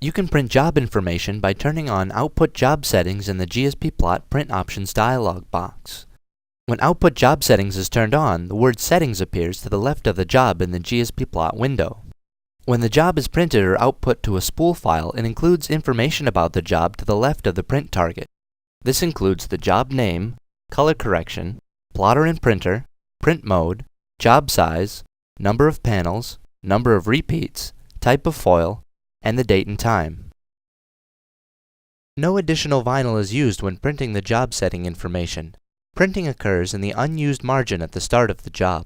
You can print job information by turning on Output Job Settings in the GSP-Plot Print Options dialog box. When Output Job Settings is turned on, the word Settings appears to the left of the job in the GSP-Plot window. When the job is printed or output to a spool file, it includes information about the job to the left of the print target. This includes the job name, color correction, plotter and printer, print mode, job size, number of panels, number of repeats, type of foil, and the date and time. No additional vinyl is used when printing the job setting information. Printing occurs in the unused margin at the start of the job.